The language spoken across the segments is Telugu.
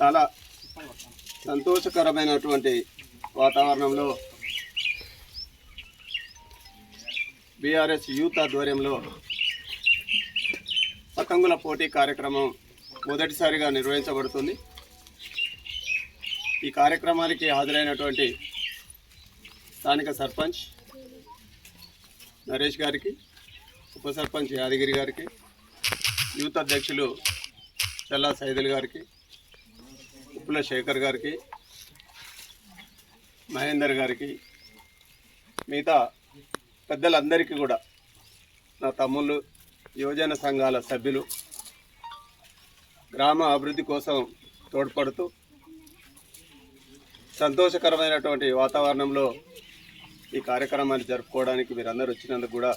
చాలా సంతోషకరమైనటువంటి వాతావరణంలో బీఆర్ఎస్ యూత్ ఆధ్వర్యంలో పతంగుల పోటీ కార్యక్రమం మొదటిసారిగా నిర్వహించబడుతుంది. ఈ కార్యక్రమానికి హాజరైనటువంటి స్థానిక సర్పంచ్ నరేష్ గారికి, ఉప సర్పంచ్ యాదగిరి గారికి, యూత్ అధ్యక్షులు చల్లా సైదుల్ గారికి, ఉప్పుల శేఖర్ గారికి, మహేందర్ గారికి, మిగతా పెద్దలందరికీ కూడా, నా తమ్ముళ్ళు, యువజన సంఘాల సభ్యులు, గ్రామ అభివృద్ధి కోసం తోడ్పడుతూ సంతోషకరమైనటువంటి వాతావరణంలో ఈ కార్యక్రమాన్ని జరుపుకోవడానికి మీరందరూ వచ్చినందుకు కూడా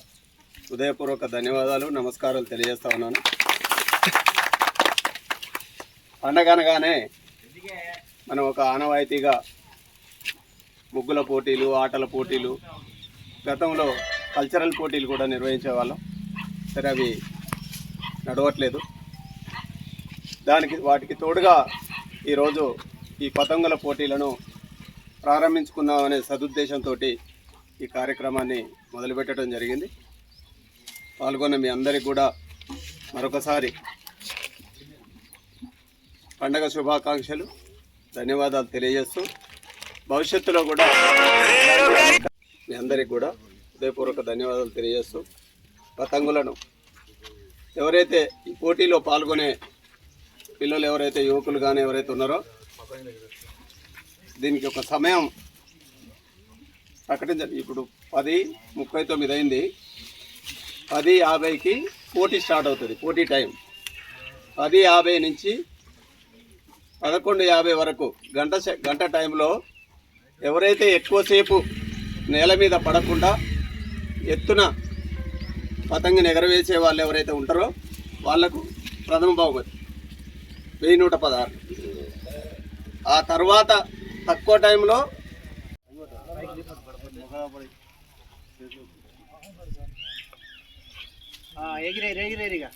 హృదయపూర్వక ధన్యవాదాలు, నమస్కారాలు తెలియజేస్తా ఉన్నాను. పండగనగానే మనం ఒక ఆనవాయితీగా ముగ్గుల పోటీలు, ఆటల పోటీలు, గతంలో కల్చరల్ పోటీలు కూడా నిర్వహించేవాళ్ళం. సరే, అవి నడవట్లేదు. వాటికి తోడుగా ఈరోజు ఈ పతంగుల పోటీలను ప్రారంభించుకుందామనే సదుద్దేశంతో ఈ కార్యక్రమాన్ని మొదలుపెట్టడం జరిగింది. పాల్గొన్న మీ అందరికీ కూడా మరొకసారి పండగ శుభాకాంక్షలు, ధన్యవాదాలు తెలియజేస్తూ భవిష్యత్తులో కూడా మీ అందరికీ కూడా హృదయపూర్వక ధన్యవాదాలు తెలియజేస్తూ పతంగులను ఎవరైతే ఈ పోటీలో పాల్గొనే పిల్లలు, ఎవరైతే యువకులు కానీ ఎవరైతే ఉన్నారో దీనికి ఒక సమయం ప్రకటించాలి. ఇప్పుడు 10:39 అయింది. 10:50కి పోటీ స్టార్ట్ అవుతుంది. పోటీ టైం 10:50 నుంచి 11:50 వరకు గంట టైంలో ఎవరైతే ఎక్కువసేపు నేల మీద పడకుండా ఎత్తున పతంగిని ఎగరవేసే వాళ్ళు ఎవరైతే ఉంటారో వాళ్లకు ప్రథమ బహుమతి 1116. ఆ తర్వాత తక్కువ టైంలో ఎగిరేరిగా